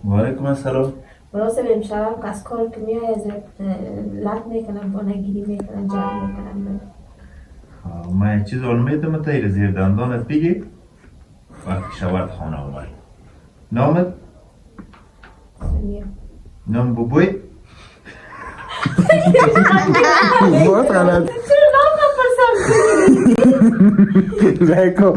وعلیکم السلام. مناسب امشب از کار که میای از لط میکنم با نگیری میکنم جمع میکنم. من چیز میدم تا زیر دندانت بگی وقتی شوارد خانه آمد. نامت؟ سونیا. نام بوبوی؟ बहुत गलत چرا نام نپرسم؟ देखो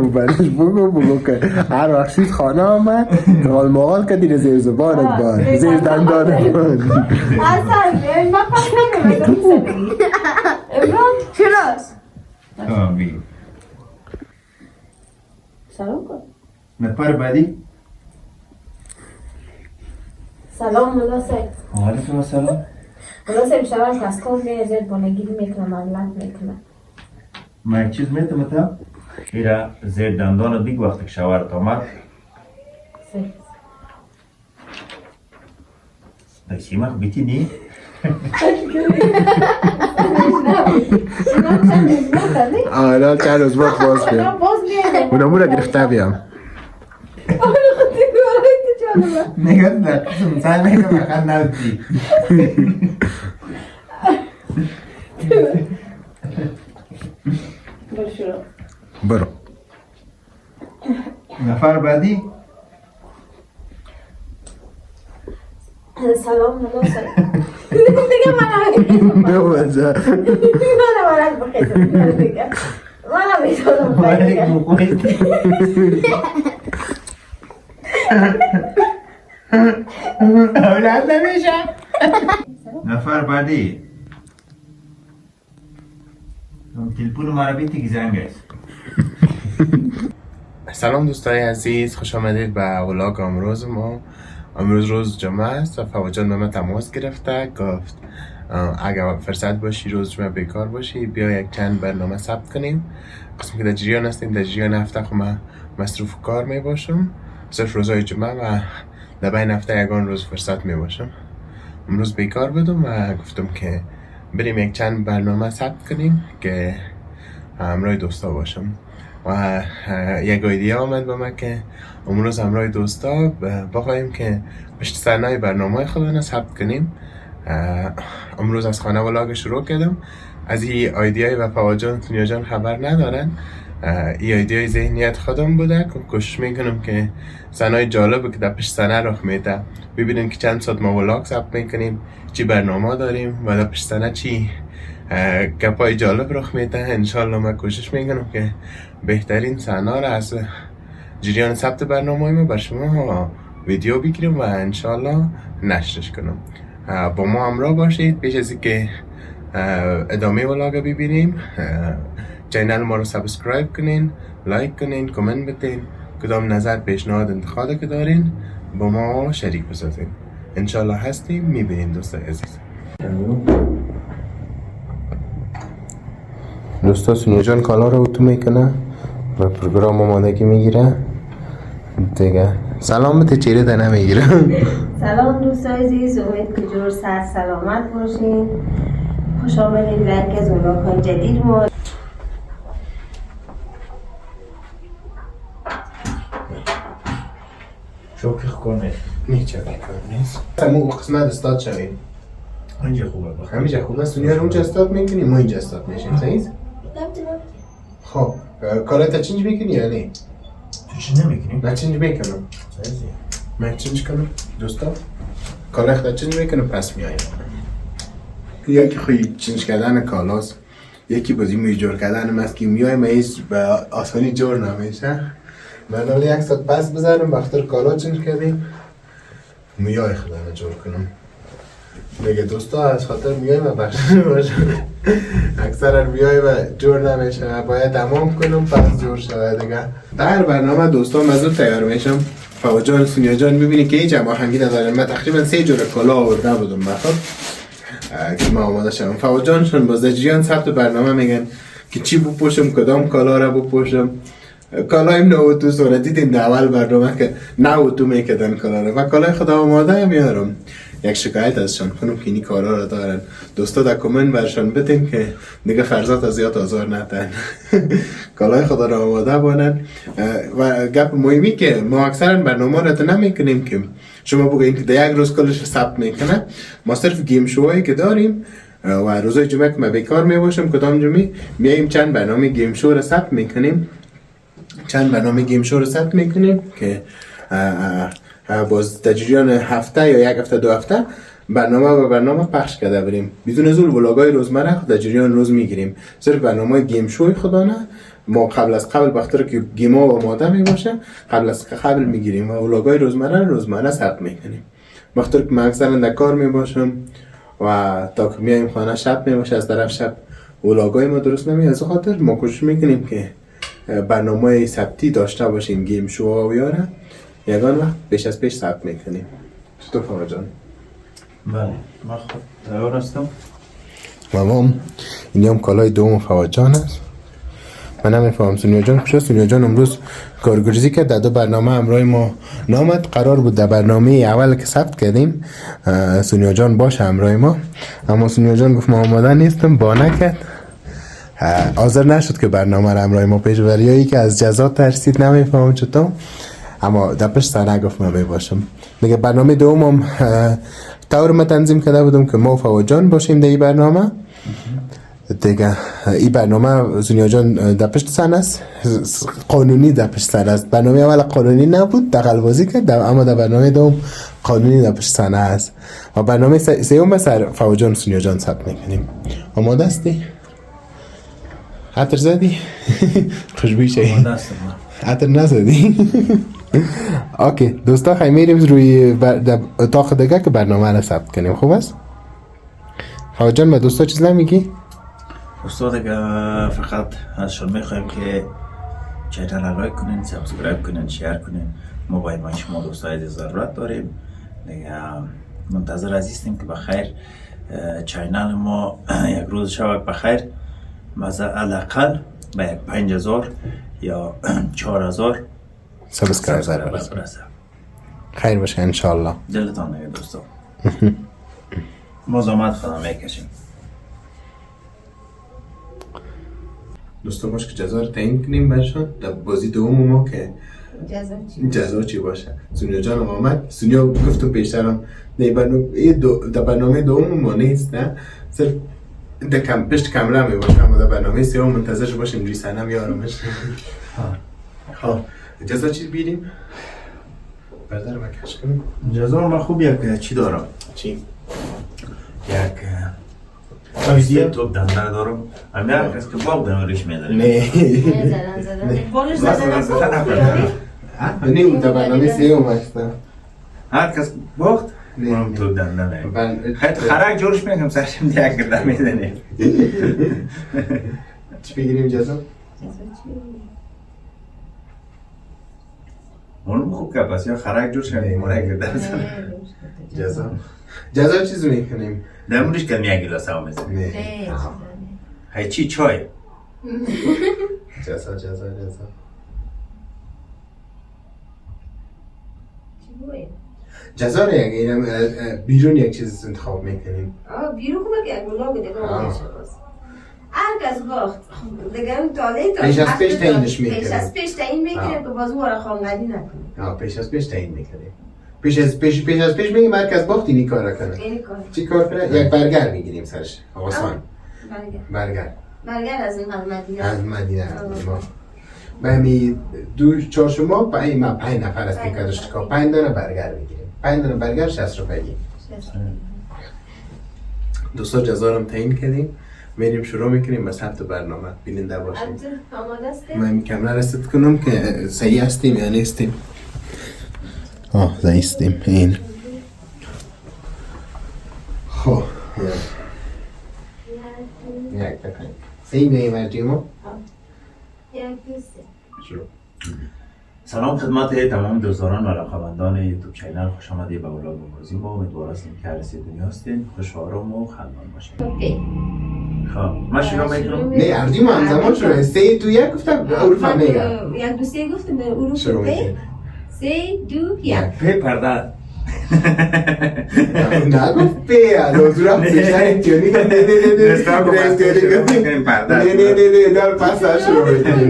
برش بگو که هر وقت شید خانه آمد قال مقال که دیره زیر زبانت بار زیر دندانت بار اصلا من فکر نمیدونم ابران چرا؟ بگی. سلام کن. نفر بعدی؟ سلام مناسب. وعلیکم السلام. مناسب امشب از کار میای از با نگیری میکنم لط میکنم. من چیز میدم تا ایرا زیر دندانت بگی وقتی که شوارد آمد. داشتیمه بیتی نی؟ آره چند روز بعد باز بیام اونمو را گرفته بیام نگه در قسم سال نگه بخند نوزی برو نفر بعدی؟ سلام مناسب. دیگه من بوزه من بخیزم دیگه من میتونم اولاد نمیشه. نفر بعدی تلفن مرا بیتی که زنگ است. سلام دوستای عزیز، خوش آمدید به ولاگ امروز ما. امروز روز جمعه است و فوا جان به من تماس گرفته، گفت اگر فرصت باشی روز جمعه بیکار باشی بیا یک چند برنامه ثبت کنیم. قسم که در جریان هستیم، در جریان هفته خب من مصروف کار می باشم صرف روزهای جمعه و در بین هفته یکان روز فرصت می باشم. امروز بیکار بودم و گفتم که بریم یک چند برنامه ثبت کنیم که همراه دوستا باشم و یک ایده آمد به من که امروز همراه دوستا بخواهیم که پشت صحنه برنامه خودمون ثبت کنیم. امروز از خانه ولاگ شروع کردم. از این ایده و فوا جان سونیا جان خبر ندارن. این ایده ذهنیت خودم بوده که کوشش میکنم که صحنه جالب که در پشت صحنه رخ میده ببینیم که چند ساعت ما ولاگ ثبت میکنیم، چی برنامه داریم و در پشت صحنه چی گپای جالب رخ میده. انشالله من کوشش میکنم که بهترین صحنه را از جریان ثبت برنامه ما بر شما ویدیو بگیرم و انشالله نشرش کنم. با ما همراه باشید. پیش از اینکه ادامه ولاگ ببینیم چینل ما رو سابسکرایب کنین، لایک کنین، کامنت بدین، کدام نظر پیشنهاد انتخاب که دارین با ما شریک بسازین. انشالله هستیم. میبینیم دوستای عزیز. دوستا سونیا جان کالا رو اتو میکنه و پروگرام آمادگی میگیره دیگه. سلام بده چیره ده نمیگیره. سلام دوستای عزیز، امید که جور صحت سلامت باشین. خوش آمدید به یکی از ولاگ‌های جدید ما. شوکه کنه نیچه بکر نیست. همون قسمت استاد شویم. اینجا خوبه بخیر. همینجا خوبه. سونیا رو اونجا استاد میکنیم، ما اینجا استاد میشیم. صحیح؟ خب کارت چینج میکنی یا نه؟ تو چی نمیکنی؟ من چینج میکنم. من چینج کنم دوستا. کارت چینج میکنم پس میایم. یکی خوی چینج کردن کالاست، یکی بازی میجور کردن است که میایم ایز به آسانی جور نمیشه. من حالا یک ساعت پس بذارم بخاطر کالا چینج کردیم میای خدانه جور کنم دیگه. دوستا از خاطر میای و بخشنه باشه اکثر میای و جور نمیشه، باید تمام کنم پس جور شده دیگه. در برنامه دوستا مزود تیار میشم. فوا جان سونیا جان میبینی که هیچ هماهنگی ندارن. من تقریبا 3 جور کالا آورده بودم بخاطر که ما آماده شدم. فوا جانشون باز در جریان ثبت برنامه میگن که چی بپوشم، کدام کالا را بپوشم. کالایم نوتو سونه دیدین در اول برنامه که نوتو میکردن کالا را و کالای خدا آماده میارم. یک شکایت ازشان کنم که اینی کارا رو دارن. دوستا در کامنت برشان بتین که دیگه فرزاد از زیاد آزار ندن. کالای خدا را آماده بانن. و گپ مهمی که ما اکثرا برنامه را نمیکنیم که شما بگوین که در یک روز کلش ثبت میکنه. ما صرف گیم شوهایی که داریم و روزای جمعه که ما بیکار میباشم کدام جمعه میایم چند برنامه گیم شو را ثبت میکنیم. چند برنامه گیم شو را ثبت میکنیم که باز در جریان هفته یا یک هفته دو هفته برنامه و برنامه پخش کرده بریم. بدون از اون ولاگای روزمره در جریان روز میگیریم. صرف برنامه گیم شوی خدا نه، ما قبل از قبل وقتی که گیما و ماده میباشه قبل میگیریم و ولاگای روزمره ثبت میکنیم. وقتی که من اکثرا در کار میباشم و تا که میایم خانه شب میباشه، از طرف شب ولاگای ما درست نمیاد. از خاطر ما کوشش میکنیم که برنامه ثبتی داشته باشیم. گیم شو و یاره یگان وقت پیش از پیش ثبت میکنیم. چطور فاما جان؟ بله من خود تیار هستم. مامام این هم کالای دوم فواد جان است. من نمیفهم سونیا جان کجاست. سونیا جان امروز کارگرزی کرد، در دو برنامه همراه ما نامد. قرار بود در برنامه اول که ثبت کردیم سونیا جان باشه همراه ما، اما سونیا جان گفت ما آماده نیستم، با نکرد، حاضر نشد که برنامه را همراه ما پیش بره. یا ای که از جزا ترسید، نمیفهم چطور، اما در پشت صحنه گفت من باشم. دیگه برنامه دومم طور ما تنظیم کرده بودم که ما و فواد جان باشیم در این برنامه. دیگه این برنامه سونیا جان در پشت صحنه است، قانونی در پشت صحنه است. برنامه اول قانونی نبود، دغل‌بازی کرد، اما در برنامه دوم قانونی در پشت صحنه است. و برنامه سوم سر فواد جان سونیا جان ثبت می‌کنیم. آماده هستی؟ عطر زدی؟ خوشبوی شدی؟ آماده هستم. عطر نزدی؟ اوکی دوستا خیلی میریم روی اتاق دیگه که برنامه را ثبت کنیم. خوب است؟ فواد جان به دوستا چیز نمیگی؟ دوستا دیگه فقط ازشون میخوایم که چینل را لایک کنین، سابسکرایب کنین، شیر کنین. ما باید ما شما دوستای ضرورت داریم. دیگه منتظر هستیم که بخیر چینل ما یک روز شود بخیر، مثلا حداقل به 5000 یا 4000 سابسکرایبر برسه. خیر باشه انشالله. دلتان نگه دوستا. ما زحمت خدا میکشیم. دوستا باش که جزا رو تعیین کنیم برشان در بازی دوم ما که جزا چی باشه. سونیا جان آمد. سونیا گفتم پیشترم در برنامه دوم ما نیست، نه صرف در پشت کاملا می باشه، اما در برنامه سوم منتظر باشیم روی صحنه میارمش. ها جزا چی بیریم؟ برادر بکش کنیم. جزا من خوب یک چی دارم. چی؟ یک توصیه توب دنده دارم. همه هر کس که باق دنوریش میداره. نه زدن بالش زدن نه اون در برنامه سوم هستم. هر کس باخت اونم توب دنده میگه. حتی خرک جورش میگم سرشم دیگه گرده میزنه. چی بگیریم جزا؟ اونم خوب که پس یا خرک جورش میگه گرده میزنه. جزا چیز میکنیم؟ نمونش که یک گلاس هم میزنه. نه های چی چای؟ جزا جزا رو یک بیرون یک چیز انتخاب میکنیم. بیرون خوبه که یک گلاب دیگه هر کس باخت دیگه اون تاله پیش از پیش تعیینش میکنیم. پیش از پیش تعیین میکنیم که باز او را خانقدی نکنیم. پیش از پیش تعیین میکنیم. پیش از پیش میگیم هر کس باخت اینی کار کنه. چی کار کنه؟ یک برگر میگیریم سرش. آسان. برگر از این مدینه ما بهمی دو چهارشنبه ما 5 نفر است که کارش که 5 دانه برگر میگیریم. 5 دانه برگر 60 روپیه. دوستا جزا رو تعیین کردیم. میریم شروع میکنیم به ثبت برنامه. بیننده باشیم. آماده هستی؟ من کاملا رسید کنم که صحیح هستیم یا نیستیم. زایستیم این. خب یک دقیقه صحیح می‌آید ما؟ شروع. سلام خدمت تمام دوستان و علاقه‌مندان یوتیوب چینل، خوش آمدید به ولاگ امروزی ما. امیدوار هستیم که هر سی دنیا هستین خوش و آرام و خندان باشین. خب من شروع میکنم. نه اردیم همزمان شروع. 3 2 1 گفتم حروف هم میگم. 1 2 3 گفتم به حروف. شروع میکنیم. 3 2 1 پی پرده نگفت بی از رفت بیشتر اینجوری نه دار پس هاش رو بکنی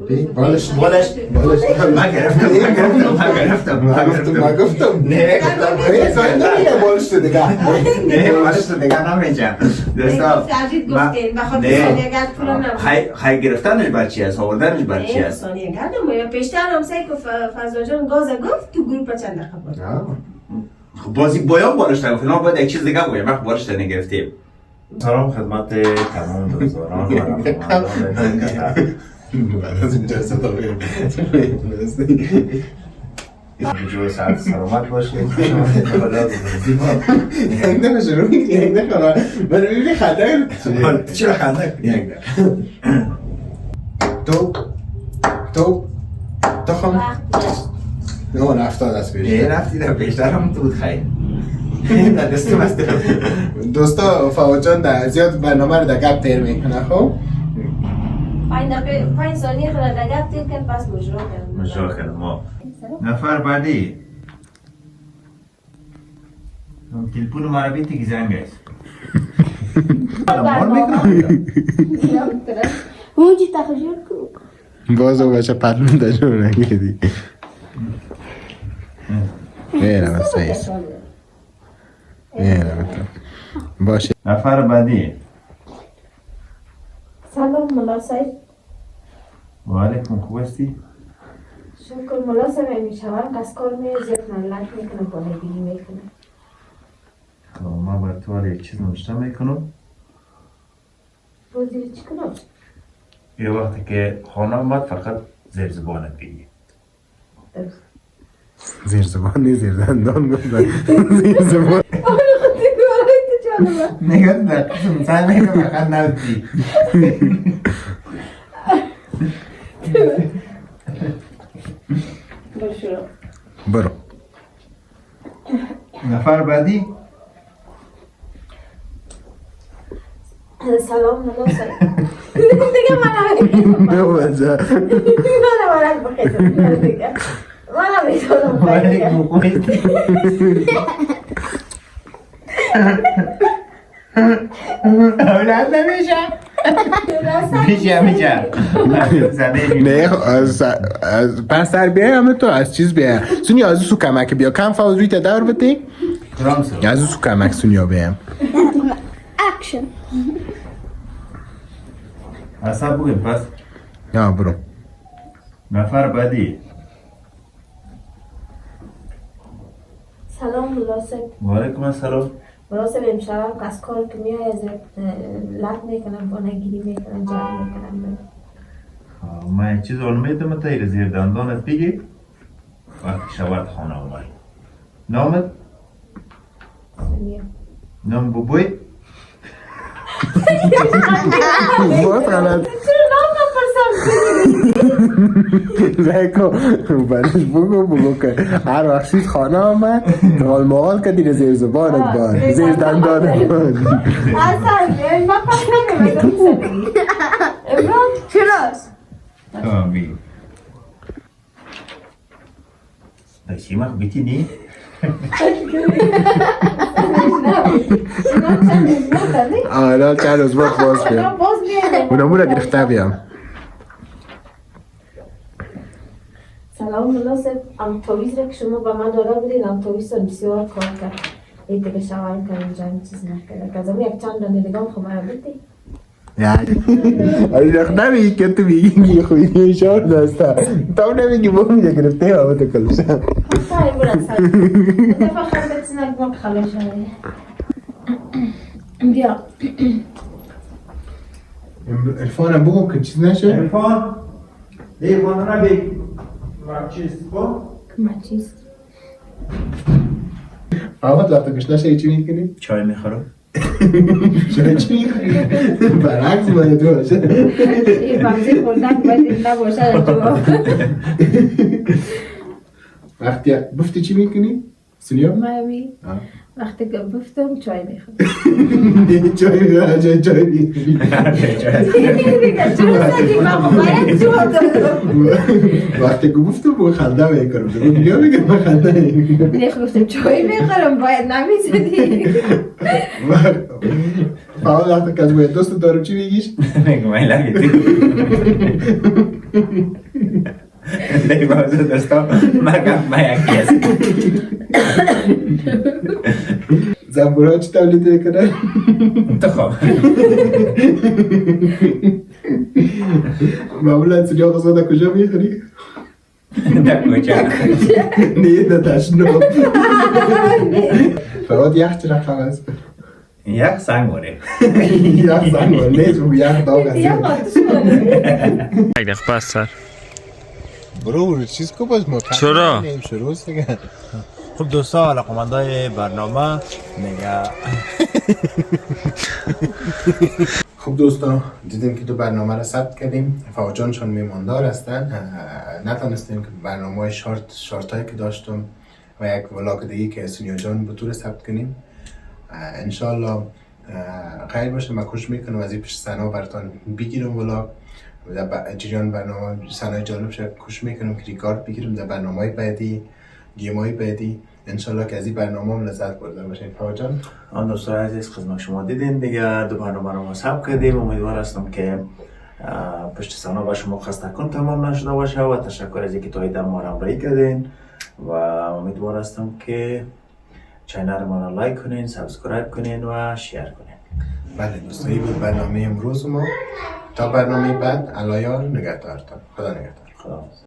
بالش من گرفتم نه بالش تو دیگه نمیجم خیلی گرفتنش بر چی است آوردنش بر چی است پیشتر هم سعی که فضل جان گاز گفت تو گروپ چند دقیقه بود خب بازی باید بالش نگفت فیلان باید یک چیز دیگه بگیم وقت بالش نگرفتیم سلام خدمت تمام دوستداران و رفقایان بعد از اینجا صدا جو ساعت سلامت باشید یک دفعه شروع میکنی یک دفعه من میبینی خنده چرا خنده تو خم نه نفتاد از پیش رفتی در بیشتر هم تو خیلی در دسته بسته دوستا فواد جان در زیاد برنامه رو در گپ تیر میکنه خب 5 ثانیه خود در گپ تیر کن پس مجرا کردم ما نفر بعدی تلفون مرا بیتی که زنگ است اونجی تخجیر کو باز او بچه پتلون داشون نگیدی میرم از سایست باشه نفر بعدی سلام ملا سعید و علیکم خوب هستی؟ شکر ملا سعید میشوم از کار زیاد ملت میکنم بانگیری میکنم خب من بر تو یک چیز نوشته میکنم بازی چی کنم؟ یه وقتی که خانه آمد فقط زیر زبانت بگی زیر زبان نیست زیر دندان گفتن زیر زبان نگاه در قسم سعی میکنم فقط نوزی برو نفر بعدی سلام ملا سعید دیگه من بوزا من بخیزم دیگه من میتونم علیکم خوب هستی؟ اولاد نمیشه میشه نه از پس در بیای همه تو از چیز بیای سونی از سو کمک بیا کم فاوز روی تدار بتی از سو کمک سونیا بیام اکشن اصلا بگیم پس یا برو نفر بعدی سلام ملا سعید و علیکم السلام مراسم امشب از کار که میای از لط میکنم بانگیری میکنم جمع میکنم من یک چیز میدم تا زیر دندانت بگی وقتی شوارد خانه آمد نامت؟ نام بوبوی؟ باز غلط چرا نام نپرسم زیکو برش بگو که هر وقت شید خانه آمد غال مغال که دیره زیر زبانت بار زیر دندانت بار اصلا ما پس نمیدونم امران چراست آمین داشتی ما بیتی نی؟ آره چند روز باز بیام اونمون رو گرفته بیام سلام مناسب امتاویز را که شما به من داده بودین امتاویز را بسیار کار کرد ایده به شوهر کنم جنگ چیز نکرده که از همون یک چند دانه دیگه هم خب من بودی آره رخ نمیگی که تو میگی خوی نیشار دسته تو نمیگی با میگه گرفته همه تو کلشم سعی برد سعی دفعه خربت سنک ما خلاص شده بیا الفانم بگو که چیز نشه الفان لیفان را بگی چیز کن؟ چیز آمد لطه کش نشه چی میکنی؟ چای میخورم چرا چی میکنی؟ برعکس باید باشه این بمزی خوردن باید نباشه وقتی گفتی چی میکنی؟ سونیا؟ مامی آه. وقتی که گفتم چای میخورم. چای میخورم چای دیگه چون زدی من باید جواب دادم. وقتی که گفتم با خنده میکنم دیگه میگه من خنده میکنم. نیخ گفتم چای میخورم باید نمیزدی. فقط وقتی که از باید دوست دارم چی میگیش؟ نگه من لگه دیگه بازه دوستا مگم من یکی هست زنبورها چی تولید میکنن؟ انتخاب معمولا سونیا غذا در کجا میخوری؟ در کجا نه در تشناب. فقط یخ چه رقم هست؟ یک سنگ باره یخ زنگار نه چون یخ داغ هست. یا خودش کنه. یک دقیقه پس سر برو چیز کو باز ما چرا؟ شروع دیگه. خب دوستا علاقمندای برنامه نگه خب دوستان دیدیم که تو برنامه رو ثبت کردیم. فواجانشان میماندار هستن. نتونستیم که برنامه شارت هایی که داشتم و یک ولاگ دیگه که سونیا جان به طور ثبت کنیم. انشالله خیر باشه. من کوشش میکنم از این پشت صحنه براتون بگیرم ولاگ در جریان برنامه صحنه جالب شد. کوشش میکنم که ریکارد بگیرم در برنامه بعدی گیم‌های بعدی. انشالله که از این برنامه هم لذت برده باشین. فواجان آن دوستان عزیز خدمت شما دیدین دیگه دو برنامه رو ما ثبت کردیم. امیدوار هستم که پشت صحنه با شما خسته کن تمام نشده باشه و تشکر از اینکه تا ایدم ما رو همراهی کردین و امیدوار هستم که چینل ما رو لایک کنین، سابسکرایب کنین و شیر کنین. بله دوستان این بود برنامه امروز ما. تا برنامه بعد علایال نگهدارتان. خدا نگهدار. خدا